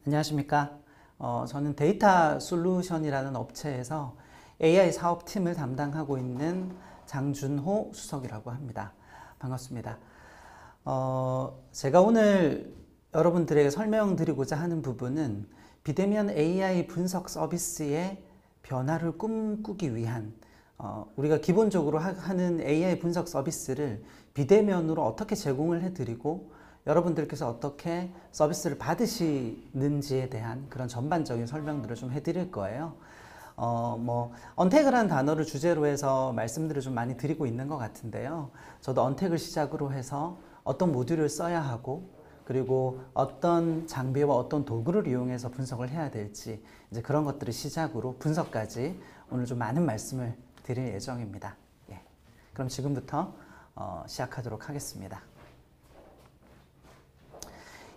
안녕하십니까. 저는 데이터 솔루션이라는 업체에서 AI 사업팀을 담당하고 있는 장준호 수석이라고 합니다. 반갑습니다. 제가 오늘 여러분들에게 설명드리고자 하는 부분은 비대면 AI 분석 서비스의 변화를 꿈꾸기 위한 우리가 기본적으로 하는 AI 분석 서비스를 비대면으로 어떻게 제공을 해드리고 여러분들께서 어떻게 서비스를 받으시는지에 대한 그런 전반적인 설명들을 좀 해드릴 거예요. 언택이라는 단어를 주제로 해서 말씀들을 좀 많이 드리고 있는 것 같은데요. 저도 언택을 시작으로 해서 어떤 모듈을 써야 하고 그리고 어떤 장비와 어떤 도구를 이용해서 분석을 해야 될지 이제 그런 것들을 시작으로 분석까지 오늘 좀 많은 말씀을 드릴 예정입니다. 예. 그럼 지금부터 시작하도록 하겠습니다.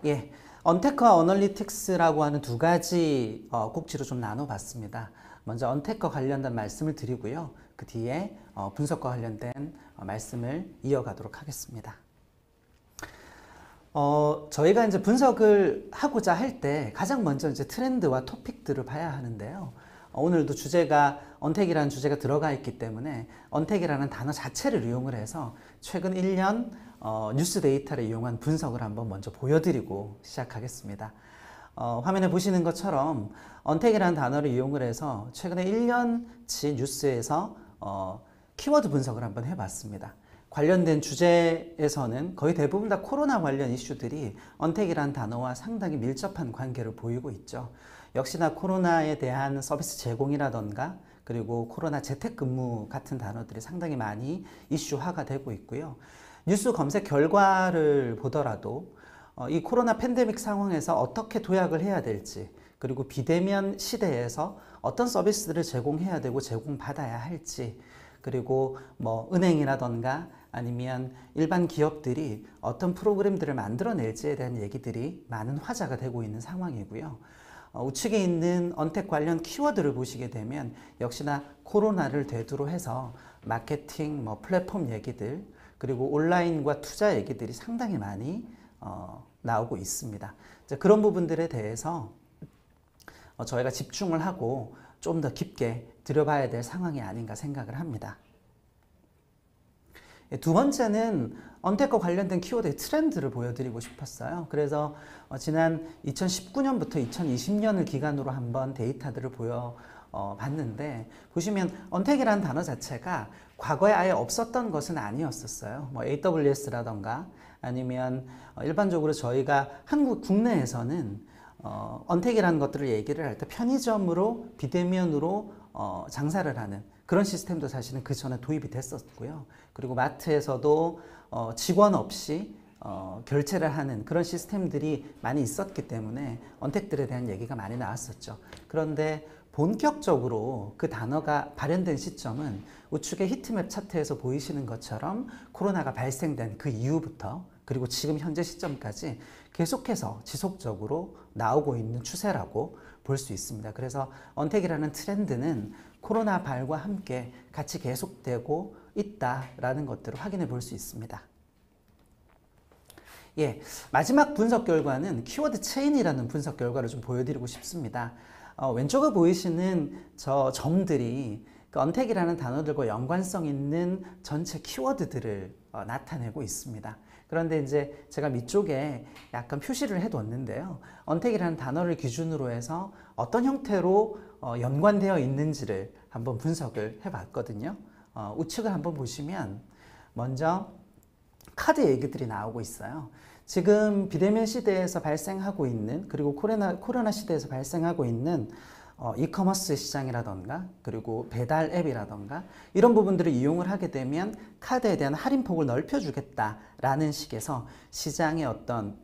예, 언택과 어널리틱스라고 하는 두 가지 꼭지로 좀 나눠봤습니다. 먼저 언택과 관련된 말씀을 드리고요. 그 뒤에 분석과 관련된 말씀을 이어가도록 하겠습니다. 저희가 이제 분석을 하고자 할 때 가장 먼저 이제 트렌드와 토픽들을 봐야 하는데요. 오늘도 주제가 언택이라는 주제가 들어가 있기 때문에 언택이라는 단어 자체를 이용을 해서 최근 1년 뉴스 데이터를 이용한 분석을 한번 먼저 보여드리고 시작하겠습니다. 화면에 보시는 것처럼 언택이라는 단어를 이용을 해서 최근에 1년치 뉴스에서 키워드 분석을 한번 해봤습니다. 관련된 주제에서는 거의 대부분 다 코로나 관련 이슈들이 언택이라는 단어와 상당히 밀접한 관계를 보이고 있죠. 역시나 코로나에 대한 서비스 제공이라던가 그리고 코로나 재택근무 같은 단어들이 상당히 많이 이슈화가 되고 있고요. 뉴스 검색 결과를 보더라도 이 코로나 팬데믹 상황에서 어떻게 도약을 해야 될지 그리고 비대면 시대에서 어떤 서비스들을 제공해야 되고 제공받아야 할지 그리고 은행이라던가 아니면 일반 기업들이 어떤 프로그램들을 만들어낼지에 대한 얘기들이 많은 화제가 되고 있는 상황이고요. 우측에 있는 언택 관련 키워드를 보시게 되면 역시나 코로나를 대두로 해서 마케팅, 플랫폼 얘기들 그리고 온라인과 투자 얘기들이 상당히 많이 나오고 있습니다. 그런 부분들에 대해서 저희가 집중을 하고 좀 더 깊게 들여봐야 될 상황이 아닌가 생각을 합니다. 두 번째는 언택과 관련된 키워드의 트렌드를 보여드리고 싶었어요. 그래서 지난 2019년부터 2020년을 기간으로 한번 데이터들을 봤는데 보시면 언택이라는 단어 자체가 과거에 아예 없었던 것은 아니었었어요. AWS라던가 아니면 일반적으로 저희가 한국 국내에서는 언택이라는 것들을 얘기를 할 때 편의점으로 비대면으로 장사를 하는 그런 시스템도 사실은 그 전에 도입이 됐었고요. 그리고 마트에서도 직원 없이 결제를 하는 그런 시스템들이 많이 있었기 때문에 언택들에 대한 얘기가 많이 나왔었죠. 그런데 본격적으로 그 단어가 발현된 시점은 우측의 히트맵 차트에서 보이시는 것처럼 코로나가 발생된 그 이후부터 그리고 지금 현재 시점까지 계속해서 지속적으로 나오고 있는 추세라고 볼 수 있습니다. 그래서 언택이라는 트렌드는 코로나 발과 함께 같이 계속되고 있다라는 것들을 확인해 볼 수 있습니다. 예, 마지막 분석 결과는 키워드 체인이라는 분석 결과를 좀 보여드리고 싶습니다. 왼쪽에 보이시는 저 점들이 그 언택이라는 단어들과 연관성 있는 전체 키워드들을 나타내고 있습니다. 그런데 이제 제가 밑쪽에 약간 표시를 해뒀는데요. 언택이라는 단어를 기준으로 해서 어떤 형태로 연관되어 있는지를 한번 분석을 해봤거든요. 우측을 한번 보시면 먼저 카드 얘기들이 나오고 있어요. 지금 비대면 시대에서 발생하고 있는 그리고 코로나 시대에서 발생하고 있는 이커머스 시장이라던가 그리고 배달 앱이라던가 이런 부분들을 이용을 하게 되면 카드에 대한 할인폭을 넓혀주겠다라는 식에서 시장의 어떤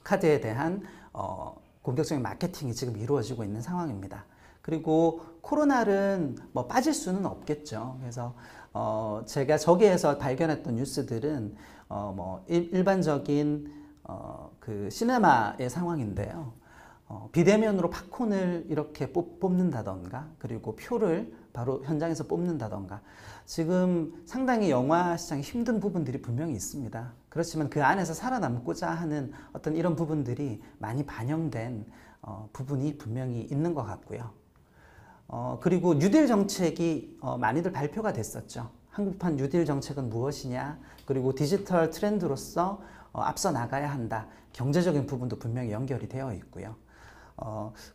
카드에 대한 공격적인 마케팅이 지금 이루어지고 있는 상황입니다. 그리고 코로나는 빠질 수는 없겠죠. 그래서 제가 저기에서 발견했던 뉴스들은 일반적인 그 시네마의 상황인데요. 비대면으로 팝콘을 이렇게 뽑는다던가 그리고 표를 바로 현장에서 뽑는다던가 지금 상당히 영화 시장이 힘든 부분들이 분명히 있습니다. 그렇지만 그 안에서 살아남고자 하는 어떤 이런 부분들이 많이 반영된 부분이 분명히 있는 것 같고요. 그리고 뉴딜 정책이 많이들 발표가 됐었죠. 한국판 뉴딜 정책은 무엇이냐, 그리고 디지털 트렌드로서 앞서 나가야 한다. 경제적인 부분도 분명히 연결이 되어 있고요.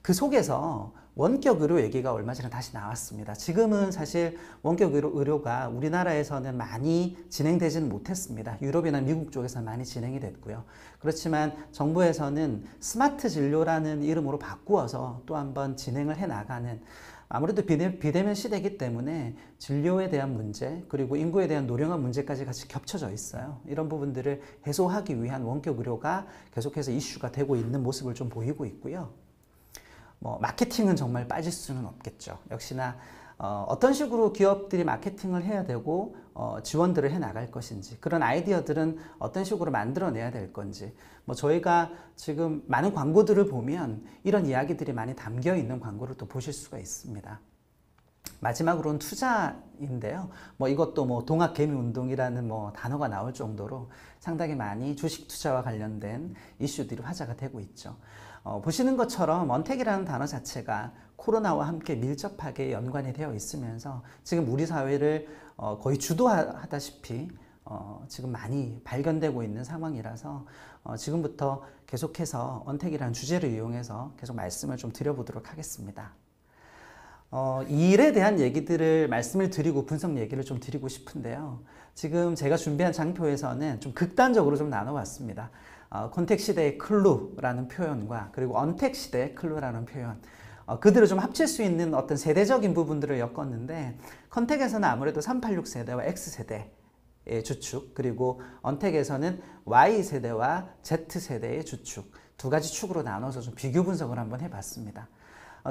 그 속에서 원격 의료 얘기가 얼마 전에 다시 나왔습니다. 지금은 사실 원격 의료가 우리나라에서는 많이 진행되지는 못했습니다. 유럽이나 미국 쪽에서는 많이 진행이 됐고요. 그렇지만 정부에서는 스마트 진료라는 이름으로 바꾸어서 또 한번 진행을 해 나가는, 아무래도 비대면 시대이기 때문에 진료에 대한 문제 그리고 인구에 대한 노령화 문제까지 같이 겹쳐져 있어요. 이런 부분들을 해소하기 위한 원격 의료가 계속해서 이슈가 되고 있는 모습을 좀 보이고 있고요. 마케팅은 정말 빠질 수는 없겠죠. 역시나 어떤 식으로 기업들이 마케팅을 해야 되고 지원들을 해 나갈 것인지, 그런 아이디어들은 어떤 식으로 만들어내야 될 건지, 저희가 지금 많은 광고들을 보면 이런 이야기들이 많이 담겨 있는 광고를 또 보실 수가 있습니다. 마지막으로는 투자인데요. 이것도 동학개미운동이라는 단어가 나올 정도로 상당히 많이 주식 투자와 관련된 이슈들이 화제가 되고 있죠. 보시는 것처럼 언택이라는 단어 자체가 코로나와 함께 밀접하게 연관이 되어 있으면서 지금 우리 사회를 거의 주도하다시피 지금 많이 발견되고 있는 상황이라서 지금부터 계속해서 언택이라는 주제를 이용해서 계속 말씀을 좀 드려보도록 하겠습니다. 이 일에 대한 얘기들을 말씀을 드리고 분석 얘기를 좀 드리고 싶은데요. 지금 제가 준비한 장표에서는 좀 극단적으로 좀 나눠봤습니다. 컨택 시대의 클루라는 표현과 그리고 언택 시대의 클루라는 표현, 그들을 좀 합칠 수 있는 어떤 세대적인 부분들을 엮었는데, 컨택에서는 아무래도 386 세대와 X세대의 주축, 그리고 언택에서는 Y세대와 Z세대의 주축, 두 가지 축으로 나눠서 좀 비교 분석을 한번 해봤습니다.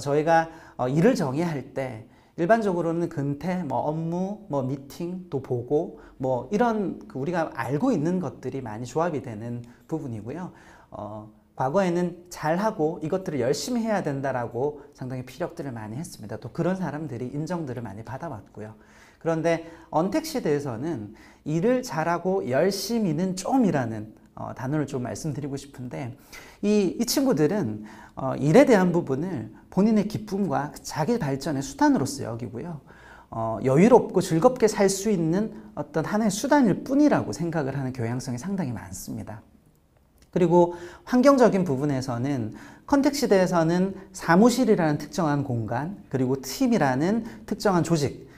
저희가 일을 정의할 때 일반적으로는 근태, 업무, 미팅, 또 보고, 이런 우리가 알고 있는 것들이 많이 조합이 되는 부분이고요. 과거에는 잘하고 이것들을 열심히 해야 된다라고 상당히 피력들을 많이 했습니다. 또 그런 사람들이 인정들을 많이 받아왔고요. 그런데 언택 시대에서는 일을 잘하고 열심히는 좀이라는 단어를 좀 말씀드리고 싶은데, 이 친구들은 일에 대한 부분을 본인의 기쁨과 자기 발전의 수단으로서 여기고요. 여유롭고 즐겁게 살 수 있는 어떤 하나의 수단일 뿐이라고 생각을 하는 경향성이 상당히 많습니다. 그리고 환경적인 부분에서는 컨택 시대에서는 사무실이라는 특정한 공간, 그리고 팀이라는 특정한 조직,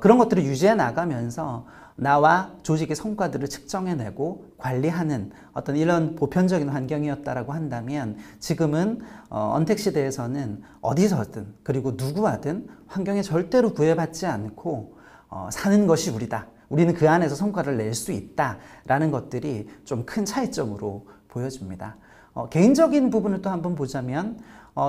그런 것들을 유지해 나가면서 나와 조직의 성과들을 측정해내고 관리하는 어떤 이런 보편적인 환경이었다라고 한다면, 지금은 언택 시대에서는 어디서든 그리고 누구와든 환경에 절대로 구애받지 않고 사는 것이 우리다. 우리는 그 안에서 성과를 낼 수 있다라는 것들이 좀 큰 차이점으로 보여집니다. 개인적인 부분을 또 한번 보자면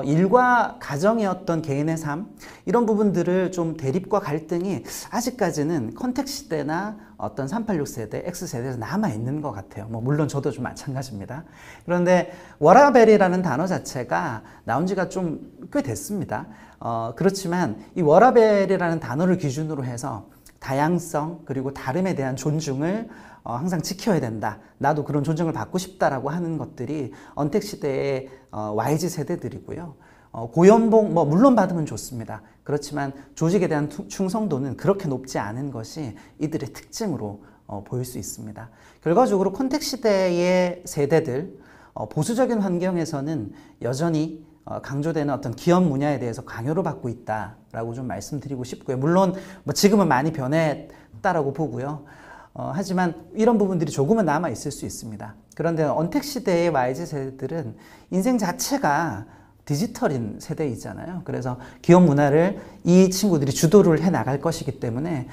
일과 가정의 어떤 개인의 삶, 이런 부분들을 좀 대립과 갈등이 아직까지는 컨택 시대나 어떤 386 세대, X세대에서 남아있는 것 같아요. 물론 저도 좀 마찬가지입니다. 그런데 워라벨이라는 단어 자체가 나온 지가 좀 꽤 됐습니다. 그렇지만 이 워라벨이라는 단어를 기준으로 해서 다양성 그리고 다름에 대한 존중을 항상 지켜야 된다. 나도 그런 존중을 받고 싶다라고 하는 것들이 언택 시대의 YG 세대들이고요. 고연봉 물론 받으면 좋습니다. 그렇지만 조직에 대한 충성도는 그렇게 높지 않은 것이 이들의 특징으로 보일 수 있습니다. 결과적으로 컨택 시대의 세대들, 보수적인 환경에서는 여전히 강조되는 어떤 기업 문화에 대해서 강요를 받고 있다라고 좀 말씀드리고 싶고요. 물론 지금은 많이 변했다라고 보고요. 하지만 이런 부분들이 조금은 남아 있을 수 있습니다. 그런데 언택 시대의 YG 세대들은 인생 자체가 디지털인 세대이잖아요. 그래서 기업 문화를 이 친구들이 주도를 해 나갈 것이기 때문에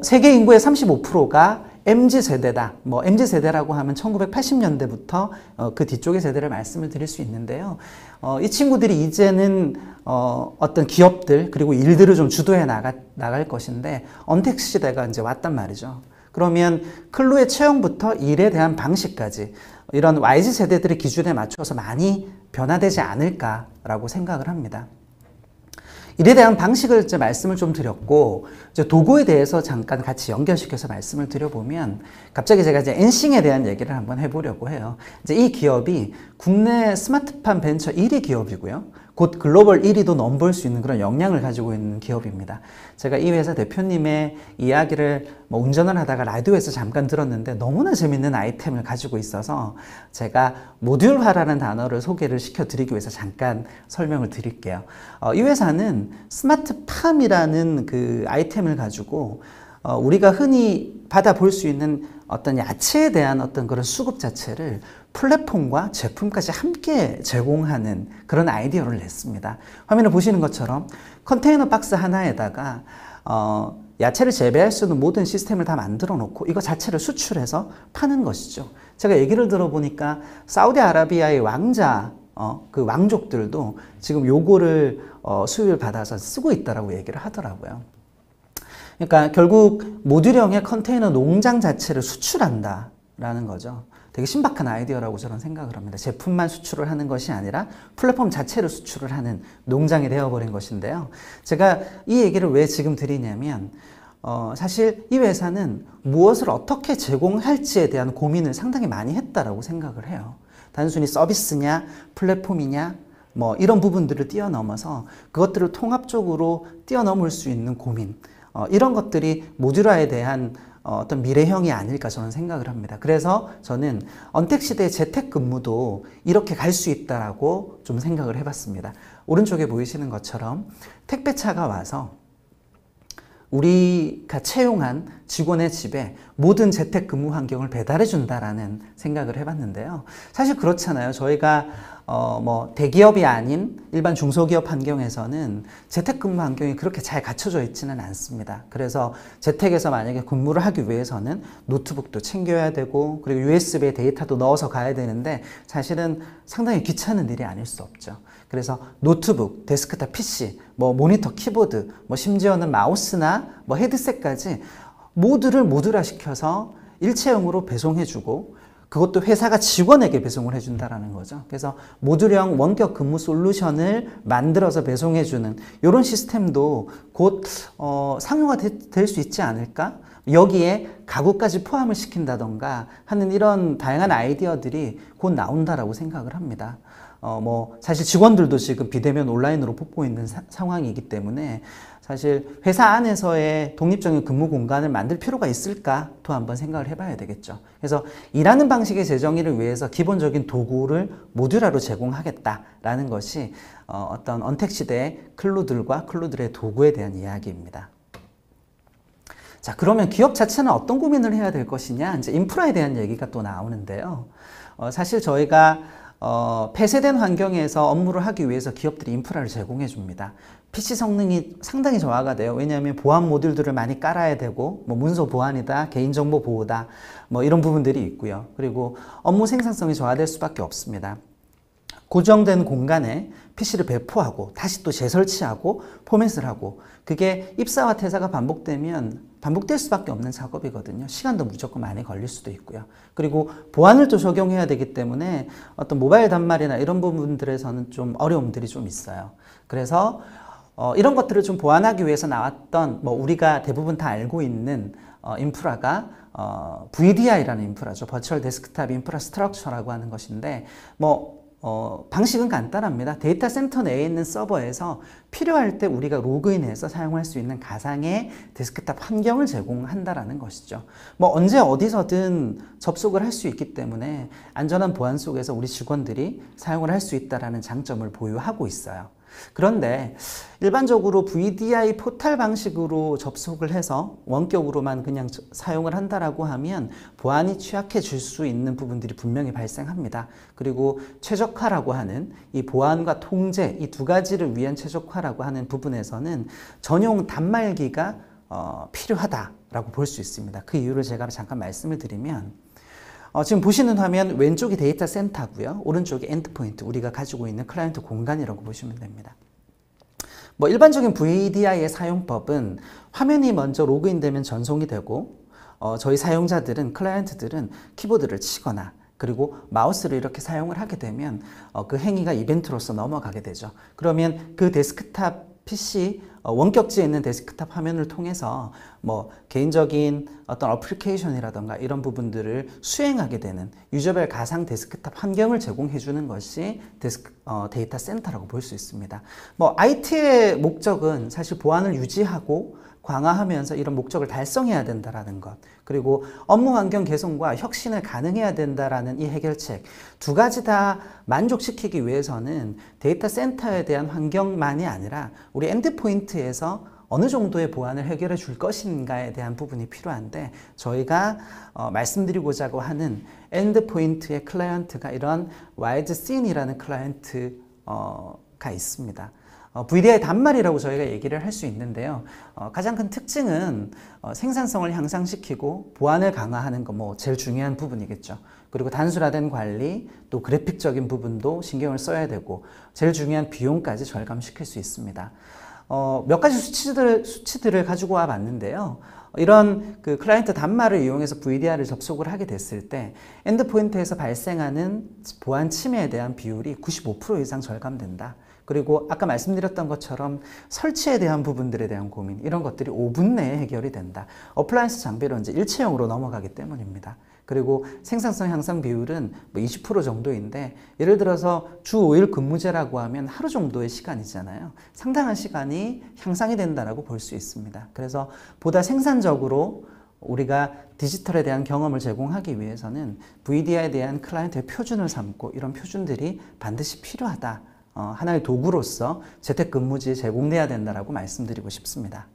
세계 인구의 35%가 MZ세대다. MZ세대라고 하면 1980년대부터 그 뒤쪽의 세대를 말씀을 드릴 수 있는데요. 이 친구들이 이제는 어떤 기업들 그리고 일들을 좀 주도해 나갈 것인데, 언택 시대가 이제 왔단 말이죠. 그러면 클루의 채용부터 일에 대한 방식까지 이런 YG 세대들의 기준에 맞춰서 많이 변화되지 않을까라고 생각을 합니다. 이에 대한 방식을 이제 말씀을 좀 드렸고, 이제 도구에 대해서 잠깐 같이 연결시켜서 말씀을 드려보면, 갑자기 제가 이제 엔싱에 대한 얘기를 한번 해보려고 해요. 이제 이 기업이 국내 스마트팜 벤처 1위 기업이고요. 곧 글로벌 1위도 넘볼 수 있는 그런 역량을 가지고 있는 기업입니다. 제가 이 회사 대표님의 이야기를 운전을 하다가 라디오에서 잠깐 들었는데 너무나 재밌는 아이템을 가지고 있어서 제가 모듈화라는 단어를 소개를 시켜드리기 위해서 잠깐 설명을 드릴게요. 이 회사는 스마트팜이라는 그 아이템을 가지고 우리가 흔히 받아볼 수 있는 어떤 야채에 대한 어떤 그런 수급 자체를 플랫폼과 제품까지 함께 제공하는 그런 아이디어를 냈습니다. 화면을 보시는 것처럼 컨테이너 박스 하나에다가 야채를 재배할 수 있는 모든 시스템을 다 만들어 놓고 이거 자체를 수출해서 파는 것이죠. 제가 얘기를 들어보니까 사우디아라비아의 왕자 그 왕족들도 지금 요거를 수요를 받아서 쓰고 있다라고 얘기를 하더라고요. 그러니까 결국 모듈형의 컨테이너 농장 자체를 수출한다라는 거죠. 되게 신박한 아이디어라고 저는 생각을 합니다. 제품만 수출을 하는 것이 아니라 플랫폼 자체를 수출을 하는 농장이 되어버린 것인데요. 제가 이 얘기를 왜 지금 드리냐면 사실 이 회사는 무엇을 어떻게 제공할지에 대한 고민을 상당히 많이 했다라고 생각을 해요. 단순히 서비스냐 플랫폼이냐 뭐 이런 부분들을 뛰어넘어서 그것들을 통합적으로 뛰어넘을 수 있는 고민, 이런 것들이 모듈화에 대한 어떤 미래형이 아닐까 저는 생각을 합니다. 그래서 저는 언택시대의 재택근무도 이렇게 갈 수 있다라고 좀 생각을 해봤습니다. 오른쪽에 보이시는 것처럼 택배차가 와서 우리가 채용한 직원의 집에 모든 재택근무 환경을 배달해 준다라는 생각을 해봤는데요. 사실 그렇잖아요. 저희가 대기업이 아닌 일반 중소기업 환경에서는 재택근무 환경이 그렇게 잘 갖춰져 있지는 않습니다. 그래서 재택에서 만약에 근무를 하기 위해서는 노트북도 챙겨야 되고 그리고 USB에 데이터도 넣어서 가야 되는데 사실은 상당히 귀찮은 일이 아닐 수 없죠. 그래서 노트북, 데스크탑 PC, 모니터, 키보드, 심지어는 마우스나 헤드셋까지 모두를 모듈화 시켜서 일체형으로 배송해주고 그것도 회사가 직원에게 배송을 해준다라는 거죠. 그래서 모듈형 원격 근무 솔루션을 만들어서 배송해주는 이런 시스템도 곧 상용화 될 수 있지 않을까? 여기에 가구까지 포함을 시킨다던가 하는 이런 다양한 아이디어들이 곧 나온다라고 생각을 합니다. 사실 직원들도 지금 비대면 온라인으로 뽑고 있는 상황이기 때문에 사실 회사 안에서의 독립적인 근무 공간을 만들 필요가 있을까도 한번 생각을 해봐야 되겠죠. 그래서 일하는 방식의 재정의를 위해서 기본적인 도구를 모듈화로 제공하겠다라는 것이 어떤 언택시대의 클루들과 클루들의 도구에 대한 이야기입니다. 자, 그러면 기업 자체는 어떤 고민을 해야 될 것이냐? 이제 인프라에 대한 얘기가 또 나오는데요. 사실 저희가 폐쇄된 환경에서 업무를 하기 위해서 기업들이 인프라를 제공해 줍니다. PC 성능이 상당히 저하가 돼요. 왜냐하면 보안 모듈들을 많이 깔아야 되고 문서 보안이다, 개인정보 보호다 이런 부분들이 있고요. 그리고 업무 생산성이 저하될 수밖에 없습니다. 고정된 공간에 PC를 배포하고 다시 또 재설치하고 포맷을 하고 그게 입사와 퇴사가 반복될 수밖에 없는 작업이거든요. 시간도 무조건 많이 걸릴 수도 있고요. 그리고 보안을 또 적용해야 되기 때문에 어떤 모바일 단말이나 이런 부분들에서는 좀 어려움들이 좀 있어요. 그래서 이런 것들을 좀 보완하기 위해서 나왔던 우리가 대부분 다 알고 있는 인프라가 VDI라는 인프라죠. 버추얼 데스크탑 인프라스트럭처라고 하는 것인데 방식은 간단합니다. 데이터 센터 내에 있는 서버에서 필요할 때 우리가 로그인해서 사용할 수 있는 가상의 데스크탑 환경을 제공한다라는 것이죠. 언제 어디서든 접속을 할 수 있기 때문에 안전한 보안 속에서 우리 직원들이 사용을 할 수 있다는 장점을 보유하고 있어요. 그런데 일반적으로 VDI 포탈 방식으로 접속을 해서 원격으로만 그냥 사용을 한다라고 하면 보안이 취약해질 수 있는 부분들이 분명히 발생합니다. 그리고 최적화라고 하는 이 보안과 통제 이 두 가지를 위한 최적화라고 하는 부분에서는 전용 단말기가 필요하다라고 볼 수 있습니다. 그 이유를 제가 잠깐 말씀을 드리면 지금 보시는 화면 왼쪽이 데이터 센터고요. 오른쪽이 엔드포인트, 우리가 가지고 있는 클라이언트 공간이라고 보시면 됩니다. 일반적인 VDI의 사용법은 화면이 먼저 로그인되면 전송이 되고 저희 사용자들은, 클라이언트들은 키보드를 치거나 그리고 마우스를 이렇게 사용을 하게 되면 그 행위가 이벤트로서 넘어가게 되죠. 그러면 그 데스크탑 PC 원격지에 있는 데스크탑 화면을 통해서 뭐 개인적인 어떤 어플리케이션이라던가 이런 부분들을 수행하게 되는 유저별 가상 데스크탑 환경을 제공해 주는 것이 데이터 센터라고 볼 수 있습니다. 뭐 IT의 목적은 사실 보안을 유지하고 강화하면서 이런 목적을 달성해야 된다라는 것, 그리고 업무 환경 개선과 혁신을 가능해야 된다라는 이 해결책 두 가지 다 만족시키기 위해서는 데이터 센터에 대한 환경만이 아니라 우리 엔드포인트에서 어느 정도의 보안을 해결해 줄 것인가에 대한 부분이 필요한데, 저희가 말씀드리고자 하는 엔드포인트의 클라이언트가 이런 와이드씬이라는 클라이언트가 있습니다. VDI 단말이라고 저희가 얘기를 할 수 있는데요. 가장 큰 특징은 생산성을 향상시키고 보안을 강화하는 거 뭐 제일 중요한 부분이겠죠. 그리고 단순화된 관리, 또 그래픽적인 부분도 신경을 써야 되고 제일 중요한 비용까지 절감시킬 수 있습니다. 몇 가지 수치들을 가지고 와 봤는데요. 이런 그 클라이언트 단말을 이용해서 VDI를 접속을 하게 됐을 때 엔드포인트에서 발생하는 보안 침해에 대한 비율이 95% 이상 절감된다. 그리고 아까 말씀드렸던 것처럼 설치에 대한 부분들에 대한 고민, 이런 것들이 5분 내에 해결이 된다. 어플라이언스 장비로 이제 일체형으로 넘어가기 때문입니다. 그리고 생산성 향상 비율은 뭐 20% 정도인데, 예를 들어서 주 5일 근무제라고 하면 하루 정도의 시간이잖아요. 상당한 시간이 향상이 된다고 볼 수 있습니다. 그래서 보다 생산적으로 우리가 디지털에 대한 경험을 제공하기 위해서는 VDI에 대한 클라이언트의 표준을 삼고 이런 표준들이 반드시 필요하다. 하나의 도구로서 재택근무지에 제공돼야 된다고 말씀드리고 싶습니다.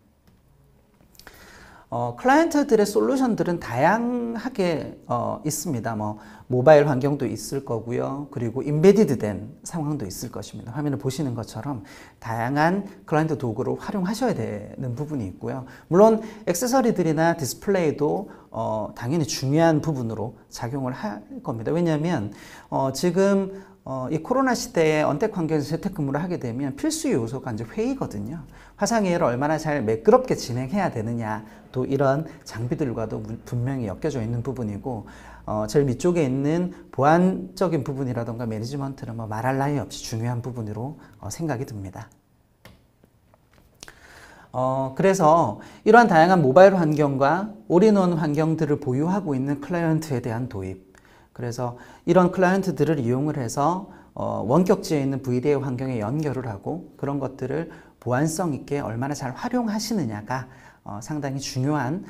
클라이언트들의 솔루션들은 다양하게 있습니다. 뭐 모바일 환경도 있을 거고요. 그리고 인베디드 된 상황도 있을 것입니다. 화면을 보시는 것처럼 다양한 클라이언트 도구를 활용하셔야 되는 부분이 있고요. 물론 액세서리들이나 디스플레이도 당연히 중요한 부분으로 작용을 할 겁니다. 왜냐하면 지금 이 코로나 시대에 언택 환경에서 재택근무를 하게 되면 필수 요소가 이제 회의거든요. 화상회의를 얼마나 잘 매끄럽게 진행해야 되느냐, 또 이런 장비들과도 분명히 엮여져 있는 부분이고, 제일 밑쪽에 있는 보안적인 부분이라던가 매니지먼트는 뭐 말할 나위 없이 중요한 부분으로 생각이 듭니다. 그래서 이러한 다양한 모바일 환경과 올인원 환경들을 보유하고 있는 클라이언트에 대한 도입, 그래서 이런 클라이언트들을 이용을 해서 원격지에 있는 VDI 환경에 연결을 하고 그런 것들을 보안성 있게 얼마나 잘 활용하시느냐가 상당히 중요한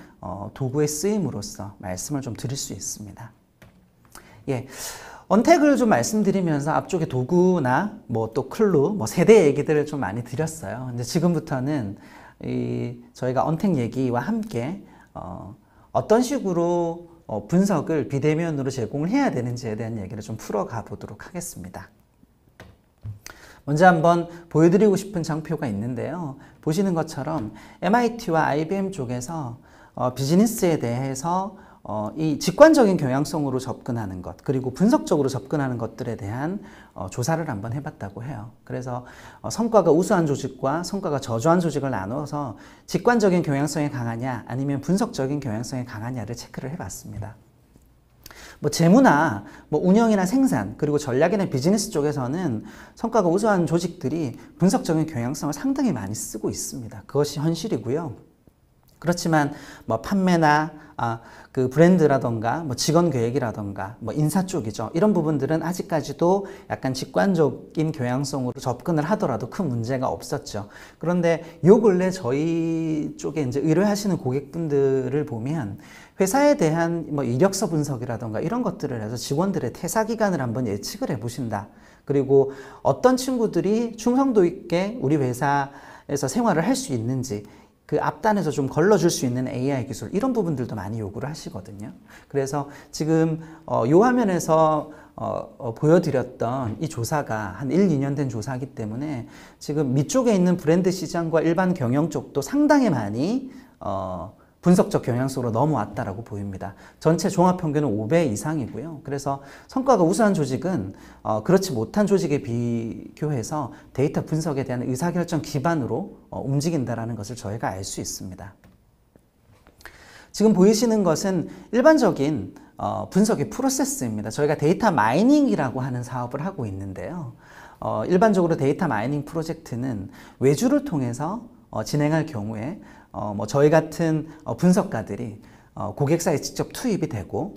도구의 쓰임으로써 말씀을 좀 드릴 수 있습니다. 예. 언택을 좀 말씀드리면서 앞쪽에 도구나 뭐 또 클루, 뭐 세대 얘기들을 좀 많이 드렸어요. 근데 지금부터는 저희가 언택 얘기와 함께 어떤 식으로 분석을 비대면으로 제공을 해야 되는지에 대한 얘기를 좀 풀어가 보도록 하겠습니다. 먼저 한번 보여드리고 싶은 장표가 있는데요. 보시는 것처럼 MIT와 IBM 쪽에서 비즈니스에 대해서 이 직관적인 경향성으로 접근하는 것, 그리고 분석적으로 접근하는 것들에 대한 조사를 한번 해봤다고 해요. 그래서 성과가 우수한 조직과 성과가 저조한 조직을 나눠서 직관적인 경향성이 강하냐 아니면 분석적인 경향성이 강하냐를 체크를 해봤습니다. 뭐 재무나 뭐 운영이나 생산, 그리고 전략이나 비즈니스 쪽에서는 성과가 우수한 조직들이 분석적인 경향성을 상당히 많이 쓰고 있습니다. 그것이 현실이고요. 그렇지만 뭐 판매나 그 브랜드라던가 뭐 직원 계획이라던가 뭐 인사 쪽이죠. 이런 부분들은 아직까지도 약간 직관적인 경향성으로 접근을 하더라도 큰 문제가 없었죠. 그런데 요 근래 저희 쪽에 이제 의뢰하시는 고객분들을 보면 회사에 대한 뭐 이력서 분석이라던가 이런 것들을 해서 직원들의 퇴사 기간을 한번 예측을 해 보신다. 그리고 어떤 친구들이 충성도 있게 우리 회사에서 생활을 할 수 있는지, 그 앞단에서 좀 걸러줄 수 있는 AI 기술, 이런 부분들도 많이 요구를 하시거든요. 그래서 지금 요 화면에서 보여드렸던 이 조사가 한 1, 2년 된 조사이기 때문에 지금 밑쪽에 있는 브랜드 시장과 일반 경영 쪽도 상당히 많이 분석적 경향성으로 넘어왔다라고 보입니다. 전체 종합평균은 5배 이상이고요. 그래서 성과가 우수한 조직은 그렇지 못한 조직에 비교해서 데이터 분석에 대한 의사결정 기반으로 움직인다는 것을 저희가 알 수 있습니다. 지금 보이시는 것은 일반적인 분석의 프로세스입니다. 저희가 데이터 마이닝이라고 하는 사업을 하고 있는데요. 일반적으로 데이터 마이닝 프로젝트는 외주를 통해서 진행할 경우에 뭐 저희 같은 분석가들이 고객사에 직접 투입이 되고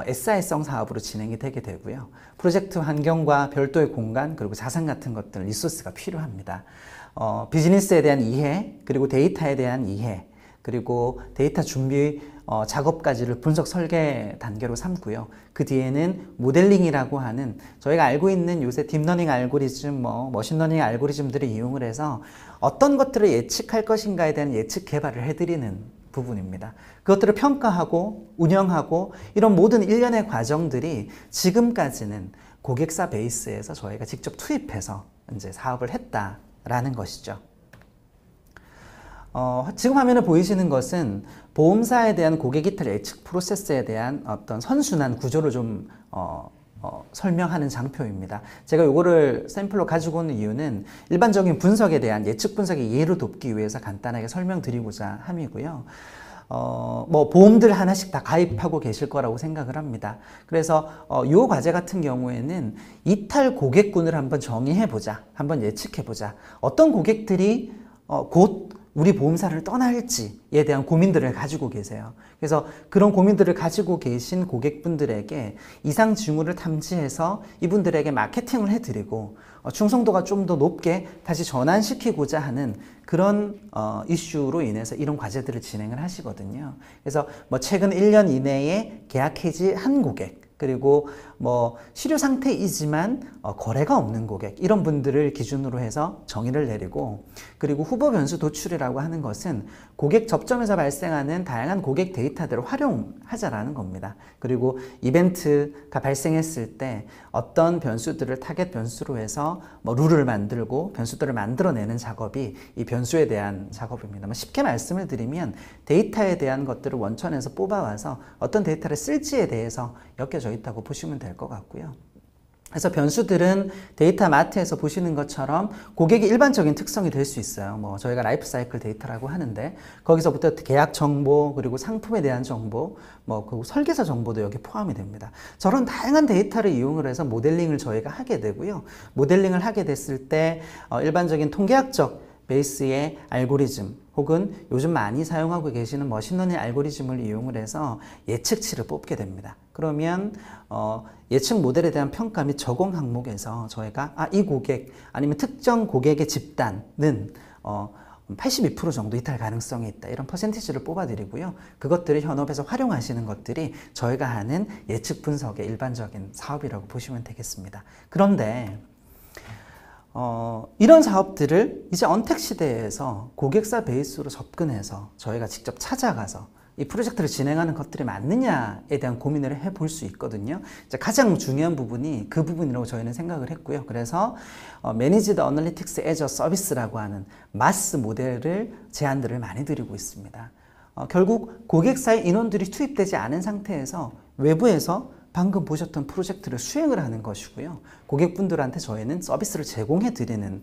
SI성 사업으로 진행이 되게 되고요. 프로젝트 환경과 별도의 공간 그리고 자산 같은 것들 리소스가 필요합니다. 비즈니스에 대한 이해 그리고 데이터에 대한 이해 그리고 데이터 준비 작업까지를 분석 설계 단계로 삼고요. 그 뒤에는 모델링이라고 하는 저희가 알고 있는 요새 딥러닝 알고리즘, 머신러닝 알고리즘들을 이용을 해서 어떤 것들을 예측할 것인가에 대한 예측 개발을 해드리는 부분입니다. 그것들을 평가하고 운영하고 이런 모든 일련의 과정들이 지금까지는 고객사 베이스에서 저희가 직접 투입해서 이제 사업을 했다라는 것이죠. 지금 화면에 보이시는 것은 보험사에 대한 고객 이탈 예측 프로세스에 대한 어떤 선순환 구조를 좀 설명하는 장표입니다. 제가 이거를 샘플로 가지고 오는 이유는 일반적인 분석에 대한 예측 분석의 이해를 돕기 위해서 간단하게 설명드리고자 함이고요. 뭐 보험들 하나씩 다 가입하고 계실 거라고 생각을 합니다. 그래서 이 과제 같은 경우에는 이탈 고객군을 한번 정의해보자, 한번 예측해보자. 어떤 고객들이 곧 우리 보험사를 떠날지에 대한 고민들을 가지고 계세요. 그래서 그런 고민들을 가지고 계신 고객분들에게 이상 징후를 탐지해서 이분들에게 마케팅을 해드리고 충성도가 좀 더 높게 다시 전환시키고자 하는 그런 이슈로 인해서 이런 과제들을 진행을 하시거든요. 그래서 뭐 최근 1년 이내에 계약 해지한 고객 그리고 뭐 실효 상태이지만 거래가 없는 고객 이런 분들을 기준으로 해서 정의를 내리고 그리고 후보 변수 도출이라고 하는 것은 고객 접점에서 발생하는 다양한 고객 데이터들을 활용하자라는 겁니다. 그리고 이벤트가 발생했을 때 어떤 변수들을 타겟 변수로 해서 뭐 룰을 만들고 변수들을 만들어내는 작업이 이 변수에 대한 작업입니다. 쉽게 말씀을 드리면 데이터에 대한 것들을 원천에서 뽑아와서 어떤 데이터를 쓸지에 대해서 엮여져 있다고 보시면 될 것 같고요. 그래서 변수들은 데이터 마트에서 보시는 것처럼 고객의 일반적인 특성이 될 수 있어요. 뭐 저희가 라이프 사이클 데이터라고 하는데 거기서부터 계약 정보 그리고 상품에 대한 정보 뭐 그리고 설계서 정보도 여기 포함이 됩니다. 저런 다양한 데이터를 이용을 해서 모델링을 저희가 하게 되고요. 모델링을 하게 됐을 때 일반적인 통계학적 베이스의 알고리즘 혹은 요즘 많이 사용하고 계시는 머신러닝 알고리즘을 이용을 해서 예측치를 뽑게 됩니다. 그러면 예측 모델에 대한 평가 및 적용 항목에서 저희가 이 고객 아니면 특정 고객의 집단은 82% 정도 이탈 가능성이 있다. 이런 퍼센티지를 뽑아드리고요. 그것들을 현업에서 활용하시는 것들이 저희가 하는 예측 분석의 일반적인 사업이라고 보시면 되겠습니다. 그런데 이런 사업들을 이제 언택 시대에서 고객사 베이스로 접근해서 저희가 직접 찾아가서 이 프로젝트를 진행하는 것들이 맞느냐에 대한 고민을 해볼 수 있거든요. 이제 가장 중요한 부분이 그 부분이라고 저희는 생각을 했고요. 그래서 Managed Analytics as a Service라고 하는 마스 모델을 제안들을 많이 드리고 있습니다. 결국 고객사의 인원들이 투입되지 않은 상태에서 외부에서 방금 보셨던 프로젝트를 수행을 하는 것이고요. 고객분들한테 저희는 서비스를 제공해 드리는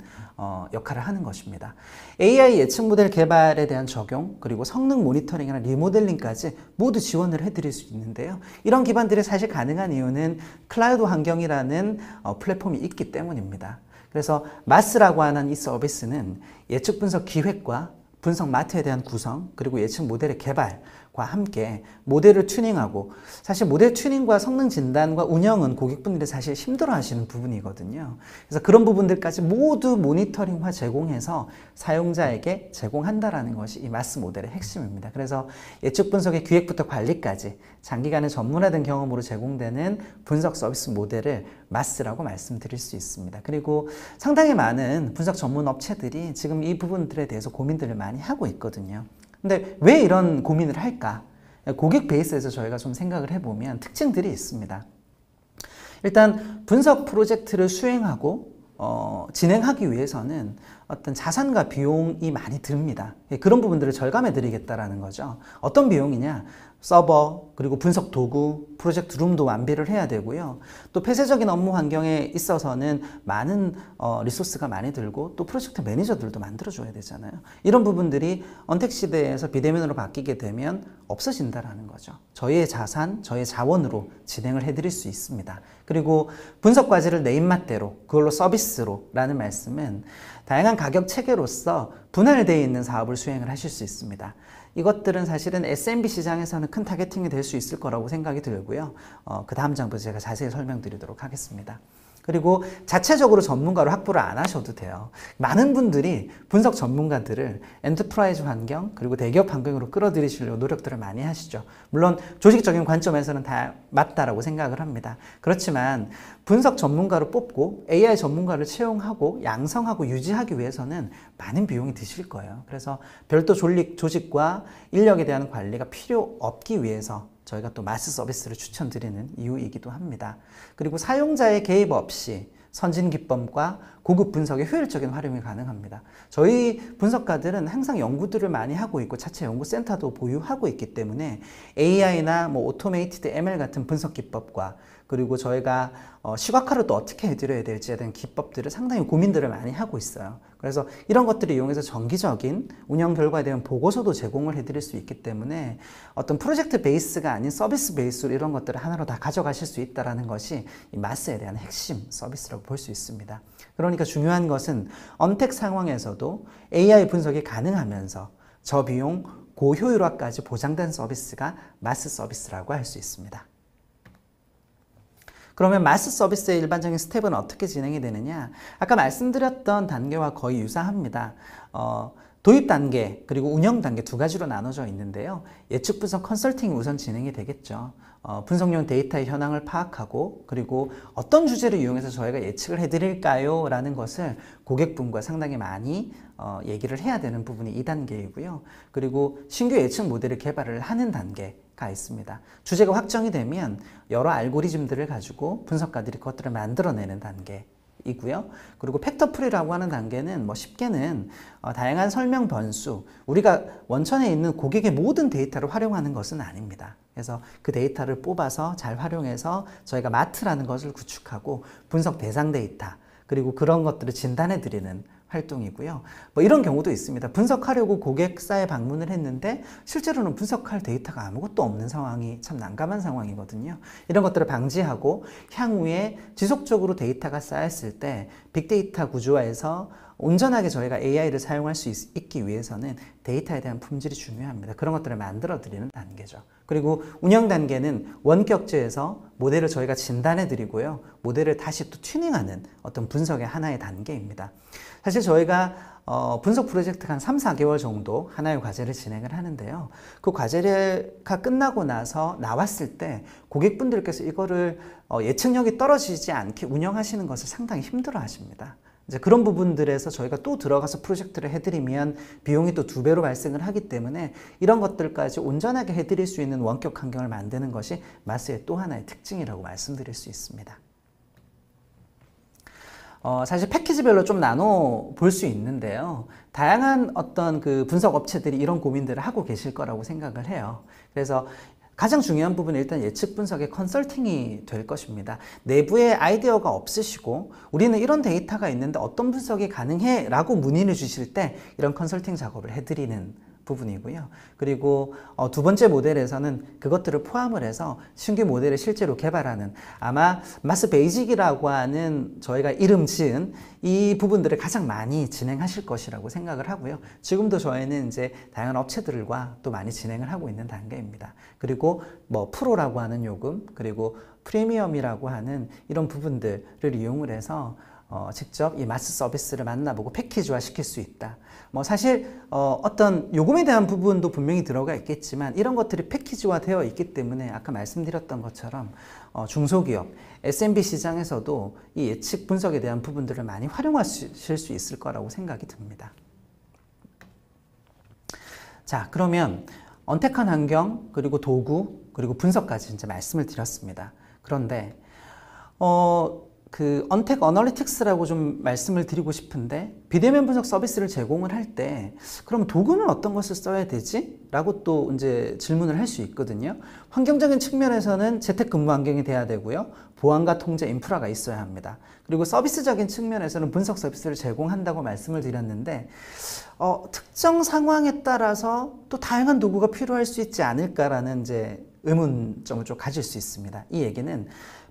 역할을 하는 것입니다. AI 예측 모델 개발에 대한 적용 그리고 성능 모니터링이나 리모델링까지 모두 지원을 해 드릴 수 있는데요. 이런 기반들이 사실 가능한 이유는 클라우드 환경이라는 플랫폼이 있기 때문입니다. 그래서 마스라고 하는 이 서비스는 예측 분석 기획과 분석 마트에 대한 구성 그리고 예측 모델의 개발과 함께 모델을 튜닝하고 사실 모델 튜닝과 성능 진단과 운영은 고객분들이 사실 힘들어 하시는 부분이거든요. 그래서 그런 부분들까지 모두 모니터링화 제공해서 사용자에게 제공한다라는 것이 이 마스 모델의 핵심입니다. 그래서 예측 분석의 기획부터 관리까지 장기간의 전문화된 경험으로 제공되는 분석 서비스 모델을 마스라고 말씀드릴 수 있습니다. 그리고 상당히 많은 분석 전문 업체들이 지금 이 부분들에 대해서 고민들을 많이 하고 있거든요. 근데 왜 이런 고민을 할까? 고객 베이스에서 저희가 좀 생각을 해보면 특징들이 있습니다. 일단 분석 프로젝트를 수행하고 진행하기 위해서는 어떤 자산과 비용이 많이 듭니다. 그런 부분들을 절감해 드리겠다라는 거죠. 어떤 비용이냐? 서버, 그리고 분석 도구, 프로젝트 룸도 완비를 해야 되고요. 또 폐쇄적인 업무 환경에 있어서는 많은 리소스가 많이 들고 또 프로젝트 매니저들도 만들어줘야 되잖아요. 이런 부분들이 언택 시대에서 비대면으로 바뀌게 되면 없어진다라는 거죠. 저희의 자산, 저희의 자원으로 진행을 해드릴 수 있습니다. 그리고 분석 과제를 내 입맛대로, 그걸로 서비스로 라는 말씀은 다양한 가격 체계로서 분할되어 있는 사업을 수행을 하실 수 있습니다. 이것들은 사실은 SMB 시장에서는 큰 타겟팅이 될 수 있을 거라고 생각이 들고요. 그 다음 장부에서 제가 자세히 설명드리도록 하겠습니다. 그리고 자체적으로 전문가로 확보를 안 하셔도 돼요. 많은 분들이 분석 전문가들을 엔터프라이즈 환경 그리고 대기업 환경으로 끌어들이시려고 노력들을 많이 하시죠. 물론 조직적인 관점에서는 다 맞다라고 생각을 합니다. 그렇지만 분석 전문가로 뽑고 AI 전문가를 채용하고 양성하고 유지하기 위해서는 많은 비용이 드실 거예요. 그래서 별도 조직과 인력에 대한 관리가 필요 없기 위해서 저희가 또 마스 서비스를 추천드리는 이유이기도 합니다. 그리고 사용자의 개입 없이 선진 기법과 고급 분석의 효율적인 활용이 가능합니다. 저희 분석가들은 항상 연구들을 많이 하고 있고 자체 연구센터도 보유하고 있기 때문에 AI나 오토메이티드 ML 같은 분석 기법과 그리고 저희가 시각화를 또 어떻게 해드려야 될지에 대한 기법들을 상당히 고민들을 많이 하고 있어요. 그래서 이런 것들을 이용해서 정기적인 운영 결과에 대한 보고서도 제공을 해드릴 수 있기 때문에 어떤 프로젝트 베이스가 아닌 서비스 베이스로 이런 것들을 하나로 다 가져가실 수 있다는 것이 이 마스에 대한 핵심 서비스라고 볼 수 있습니다. 그러니까 중요한 것은 언택 상황에서도 AI 분석이 가능하면서 저비용, 고효율화까지 보장된 서비스가 마스 서비스라고 할 수 있습니다. 그러면 마스 서비스의 일반적인 스텝은 어떻게 진행이 되느냐? 아까 말씀드렸던 단계와 거의 유사합니다. 도입 단계 그리고 운영 단계 두 가지로 나눠져 있는데요. 예측 분석 컨설팅이 우선 진행이 되겠죠. 분석용 데이터의 현황을 파악하고 그리고 어떤 주제를 이용해서 저희가 예측을 해드릴까요? 라는 것을 고객분과 상당히 많이 얘기를 해야 되는 부분이 이 단계이고요. 그리고 신규 예측 모델을 개발을 하는 단계가 있습니다. 주제가 확정이 되면 여러 알고리즘들을 가지고 분석가들이 그것들을 만들어내는 단계 이고요. 그리고 팩터풀이라고 하는 단계는 쉽게는 다양한 설명 변수, 우리가 원천에 있는 고객의 모든 데이터를 활용하는 것은 아닙니다. 그래서 그 데이터를 뽑아서 잘 활용해서 저희가 마트라는 것을 구축하고 분석 대상 데이터, 그리고 그런 것들을 진단해 드리는 활동이고요. 이런 경우도 있습니다. 분석하려고 고객사에 방문을 했는데 실제로는 분석할 데이터가 아무것도 없는 상황이 참 난감한 상황이거든요. 이런 것들을 방지하고 향후에 지속적으로 데이터가 쌓였을 때 빅데이터 구조화에서 온전하게 저희가 AI를 사용할 수 있기 위해서는 데이터에 대한 품질이 중요합니다. 그런 것들을 만들어 드리는 단계죠. 그리고 운영 단계는 원격제에서 모델을 저희가 진단해 드리고요. 모델을 다시 또 튜닝하는 어떤 분석의 하나의 단계입니다. 사실 저희가 분석 프로젝트가 한 3, 4개월 정도 하나의 과제를 진행을 하는데요. 그 과제가 끝나고 나서 나왔을 때 고객분들께서 이거를 예측력이 떨어지지 않게 운영하시는 것을 상당히 힘들어 하십니다. 이제 그런 부분들에서 저희가 또 들어가서 프로젝트를 해드리면 비용이 또 2배로 발생을 하기 때문에 이런 것들까지 온전하게 해드릴 수 있는 원격 환경을 만드는 것이 마스의 또 하나의 특징이라고 말씀드릴 수 있습니다. 사실 패키지별로 좀 나눠 볼 수 있는데요. 다양한 어떤 그 분석 업체들이 이런 고민들을 하고 계실 거라고 생각을 해요. 그래서 가장 중요한 부분은 일단 예측 분석의 컨설팅이 될 것입니다. 내부에 아이디어가 없으시고 우리는 이런 데이터가 있는데 어떤 분석이 가능해? 라고 문의를 주실 때 이런 컨설팅 작업을 해드리는 부분이고요. 그리고 두 번째 모델에서는 그것들을 포함을 해서 신규 모델을 실제로 개발하는, 아마 마스 베이직이라고 하는 저희가 이름 지은 이 부분들을 가장 많이 진행하실 것이라고 생각을 하고요. 지금도 저희는 이제 다양한 업체들과 또 많이 진행을 하고 있는 단계입니다. 그리고 프로라고 하는 요금, 그리고 프리미엄이라고 하는 이런 부분들을 이용을 해서 직접 이 마스 서비스를 만나보고 패키지화 시킬 수 있다. 사실 어떤 요금에 대한 부분도 분명히 들어가 있겠지만 이런 것들이 패키지화 되어 있기 때문에 아까 말씀드렸던 것처럼 중소기업, SMB 시장에서도 이 예측 분석에 대한 부분들을 많이 활용하실 수 있을 거라고 생각이 듭니다. 자, 그러면 언택한 환경, 그리고 도구, 그리고 분석까지 이제 말씀을 드렸습니다. 그런데 그 언택 어널리틱스라고 좀 말씀을 드리고 싶은데, 비대면 분석 서비스를 제공을 할 때 그럼 도구는 어떤 것을 써야 되지? 라고 또 이제 질문을 할 수 있거든요. 환경적인 측면에서는 재택근무 환경이 돼야 되고요. 보안과 통제 인프라가 있어야 합니다. 그리고 서비스적인 측면에서는 분석 서비스를 제공한다고 말씀을 드렸는데, 특정 상황에 따라서 또 다양한 도구가 필요할 수 있지 않을까라는 이제 의문점을 좀 가질 수 있습니다. 이 얘기는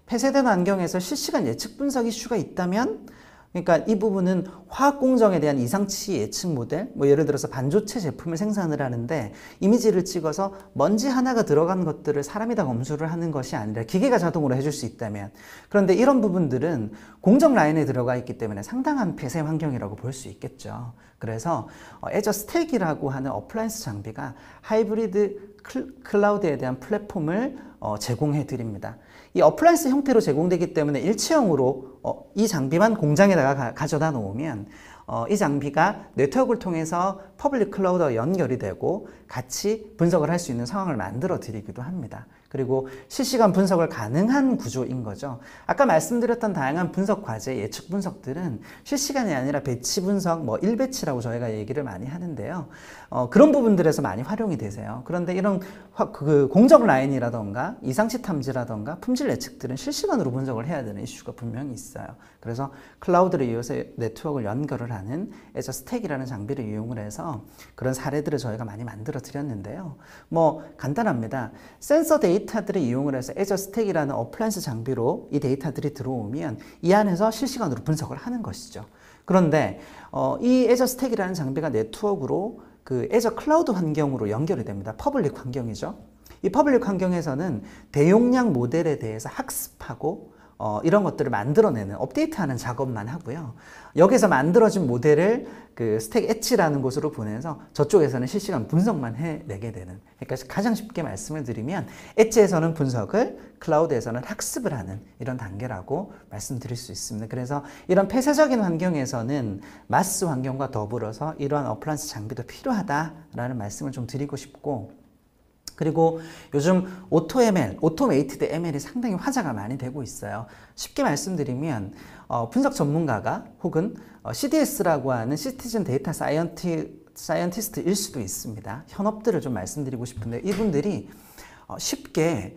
폐쇄된 환경에서 실시간 예측 분석 이슈가 있다면, 그러니까 이 부분은 화학 공정에 대한 이상치 예측 모델, 뭐 예를 들어서 반도체 제품을 생산을 하는데 이미지를 찍어서 먼지 하나가 들어간 것들을 사람이 다 검수를 하는 것이 아니라 기계가 자동으로 해줄 수 있다면, 그런데 이런 부분들은 공정 라인에 들어가 있기 때문에 상당한 폐쇄 환경이라고 볼 수 있겠죠. 그래서 애저 스택이라고 하는 어플라이언스 장비가 하이브리드 클라우드에 대한 플랫폼을 제공해 드립니다. 이 어플라이언스 형태로 제공되기 때문에 일체형으로 이 장비만 공장에다가 가져다 놓으면 이 장비가 네트워크를 통해서 퍼블릭 클라우드와 연결이 되고 같이 분석을 할 수 있는 상황을 만들어 드리기도 합니다. 그리고 실시간 분석을 가능한 구조인 거죠. 아까 말씀드렸던 다양한 분석 과제, 예측 분석들은 실시간이 아니라 배치 분석, 뭐 1배치라고 저희가 얘기를 많이 하는데요. 그런 부분들에서 많이 활용이 되세요. 그런데 이런 그 공정 라인이라던가 이상치 탐지라던가 품질 예측들은 실시간으로 분석을 해야 되는 이슈가 분명히 있어요. 그래서 클라우드를 이용해서 네트워크를 연결을 하는 애저 스택이라는 장비를 이용을 해서 그런 사례들을 저희가 많이 만들어 드렸는데요. 뭐 간단합니다. 센서 데이터들을 이용을 해서 애저 스택이라는 어플라이언스 장비로 이 데이터들이 들어오면 이 안에서 실시간으로 분석을 하는 것이죠. 그런데 이 애저 스택이라는 장비가 네트워크로 그 애저 클라우드 환경으로 연결이 됩니다. 퍼블릭 환경이죠. 이 퍼블릭 환경에서는 대용량 모델에 대해서 학습하고 이런 것들을 만들어내는, 업데이트하는 작업만 하고요. 여기서 만들어진 모델을 그 스택 엣지라는 곳으로 보내서 저쪽에서는 실시간 분석만 해내게 되는, 그러니까 가장 쉽게 말씀을 드리면 엣지에서는 분석을, 클라우드에서는 학습을 하는 이런 단계라고 말씀드릴 수 있습니다. 그래서 이런 폐쇄적인 환경에서는 마스 환경과 더불어서 이러한 어플라이언스 장비도 필요하다라는 말씀을 좀 드리고 싶고, 그리고 요즘 오토ML, 오토메이티드 ML이 상당히 화제가 많이 되고 있어요. 쉽게 말씀드리면 분석 전문가가 혹은 CDS라고 하는 시티즌 데이터 사이언티스트일 수도 있습니다. 현업들을 좀 말씀드리고 싶은데, 이분들이 쉽게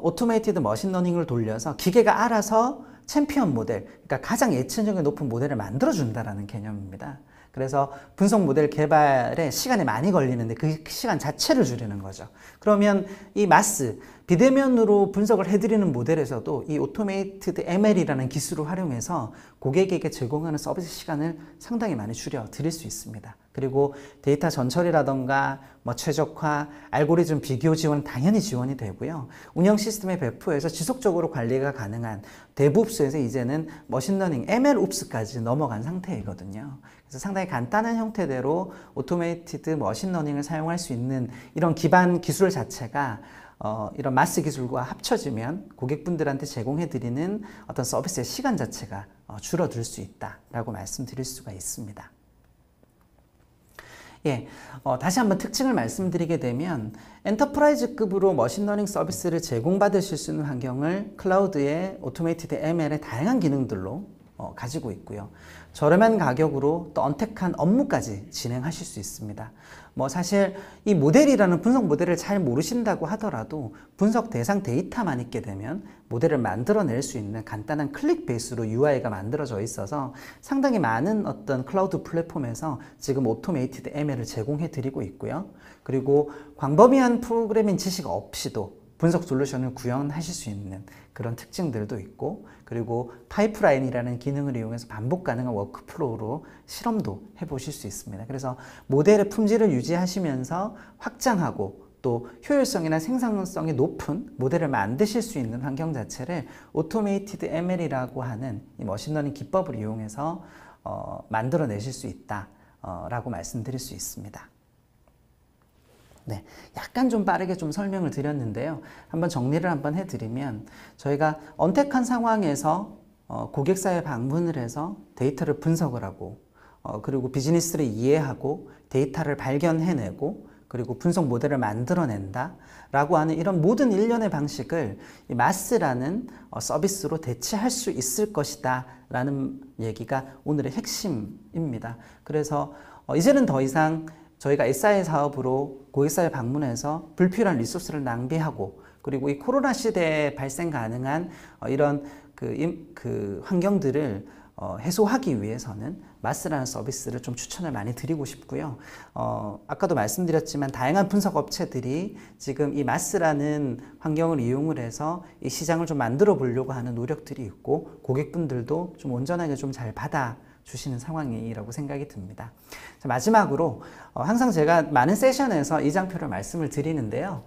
오토메이티드 머신러닝을 돌려서 기계가 알아서 챔피언 모델, 그러니까 가장 예측력이 높은 모델을 만들어준다는 개념입니다. 그래서 분석 모델 개발에 시간이 많이 걸리는데 그 시간 자체를 줄이는 거죠. 그러면 이 마스, 비대면으로 분석을 해드리는 모델에서도 이 오토메이티드 ML이라는 기술을 활용해서 고객에게 제공하는 서비스 시간을 상당히 많이 줄여 드릴 수 있습니다. 그리고 데이터 전처리라던가 뭐 최적화, 알고리즘 비교 지원 당연히 지원이 되고요. 운영 시스템의 배포에서 지속적으로 관리가 가능한 데브옵스에서 이제는 머신러닝, ML옵스까지 넘어간 상태이거든요. 그래서 상당히 간단한 형태대로 오토메이티드 머신러닝을 사용할 수 있는 이런 기반 기술 자체가 이런 마스 기술과 합쳐지면 고객분들한테 제공해드리는 어떤 서비스의 시간 자체가 줄어들 수 있다라고 말씀드릴 수가 있습니다. 예, 다시 한번 특징을 말씀드리게 되면 엔터프라이즈급으로 머신러닝 서비스를 제공받으실 수 있는 환경을 클라우드의 오토메이티드 ML의 다양한 기능들로 가지고 있고요. 저렴한 가격으로 또 언택한 업무까지 진행하실 수 있습니다. 뭐 사실 이 모델이라는 분석 모델을 잘 모르신다고 하더라도 분석 대상 데이터만 있게 되면 모델을 만들어낼 수 있는 간단한 클릭 베이스로 UI가 만들어져 있어서 상당히 많은 어떤 클라우드 플랫폼에서 지금 오토메이티드 ML을 제공해 드리고 있고요. 그리고 광범위한 프로그래밍 지식 없이도 분석 솔루션을 구현하실 수 있는 그런 특징들도 있고, 그리고 파이프라인이라는 기능을 이용해서 반복 가능한 워크플로우로 실험도 해보실 수 있습니다. 그래서 모델의 품질을 유지하시면서 확장하고 또 효율성이나 생산성이 높은 모델을 만드실 수 있는 환경 자체를 오토메이티드 ML이라고 하는 이 머신러닝 기법을 이용해서 만들어내실 수 있다라고 말씀드릴 수 있습니다. 네, 약간 좀 빠르게 좀 설명을 드렸는데요. 한번 정리를 한번 해드리면, 저희가 언택한 상황에서 고객사에 방문을 해서 데이터를 분석을 하고 그리고 비즈니스를 이해하고 데이터를 발견해내고 그리고 분석 모델을 만들어낸다 라고 하는 이런 모든 일련의 방식을 이 마스라는 서비스로 대체할 수 있을 것이다 라는 얘기가 오늘의 핵심입니다. 그래서 이제는 더 이상 저희가 SI 사업으로 고객사에 방문해서 불필요한 리소스를 낭비하고, 그리고 이 코로나 시대에 발생 가능한 이런 그 환경들을 해소하기 위해서는 마스라는 서비스를 좀 추천을 많이 드리고 싶고요. 아까도 말씀드렸지만 다양한 분석 업체들이 지금 이 마스라는 환경을 이용을 해서 이 시장을 좀 만들어 보려고 하는 노력들이 있고, 고객분들도 좀 온전하게 좀 잘 받아 주시는 상황이라고 생각이 듭니다. 자, 마지막으로 항상 제가 많은 세션에서 이 장표를 말씀을 드리는데요.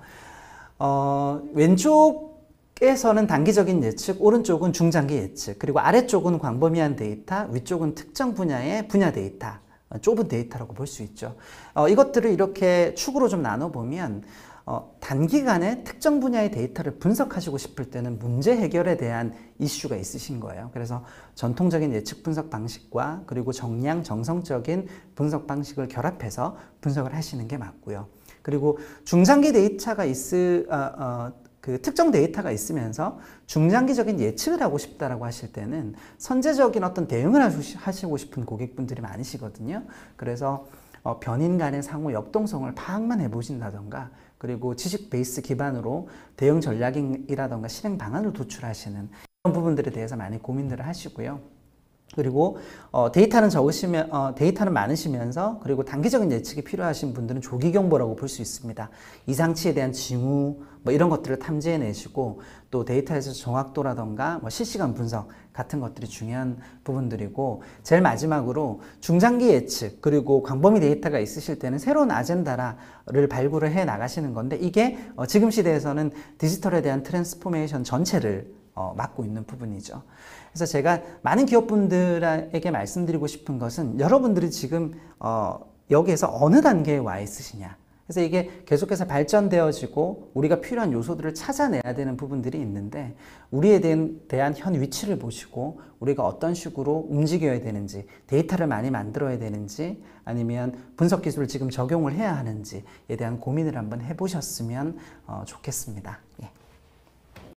왼쪽에서는 단기적인 예측, 오른쪽은 중장기 예측, 그리고 아래쪽은 광범위한 데이터, 위쪽은 특정 분야의 분야 데이터, 좁은 데이터라고 볼 수 있죠. 이것들을 이렇게 축으로 좀 나눠보면 단기간에 특정 분야의 데이터를 분석하시고 싶을 때는 문제 해결에 대한 이슈가 있으신 거예요. 그래서 전통적인 예측 분석 방식과 그리고 정량, 정성적인 분석 방식을 결합해서 분석을 하시는 게 맞고요. 그리고 중장기 데이터가 그 특정 데이터가 있으면서 중장기적인 예측을 하고 싶다라고 하실 때는 선제적인 어떤 대응을 하시고 싶은 고객분들이 많으시거든요. 그래서 변인 간의 상호 역동성을 파악만 해보신다던가, 그리고 지식 베이스 기반으로 대응 전략이라던가 실행 방안을 도출하시는 이런 부분들에 대해서 많이 고민들을 하시고요. 그리고 데이터는 많으시면서, 그리고 단기적인 예측이 필요하신 분들은 조기 경보라고 볼 수 있습니다. 이상치에 대한 징후 뭐 이런 것들을 탐지해내시고, 또 데이터에서 정확도라던가 뭐 실시간 분석 같은 것들이 중요한 부분들이고, 제일 마지막으로 중장기 예측 그리고 광범위 데이터가 있으실 때는 새로운 아젠다를 발굴을 해 나가시는 건데, 이게 지금 시대에서는 디지털에 대한 트랜스포메이션 전체를 맡고 있는 부분이죠. 그래서 제가 많은 기업분들에게 말씀드리고 싶은 것은, 여러분들이 지금 여기에서 어느 단계에 와 있으시냐. 그래서 이게 계속해서 발전되어지고 우리가 필요한 요소들을 찾아내야 되는 부분들이 있는데, 우리에 대한 현 위치를 보시고 우리가 어떤 식으로 움직여야 되는지, 데이터를 많이 만들어야 되는지, 아니면 분석 기술을 지금 적용을 해야 하는지에 대한 고민을 한번 해보셨으면 좋겠습니다. 예.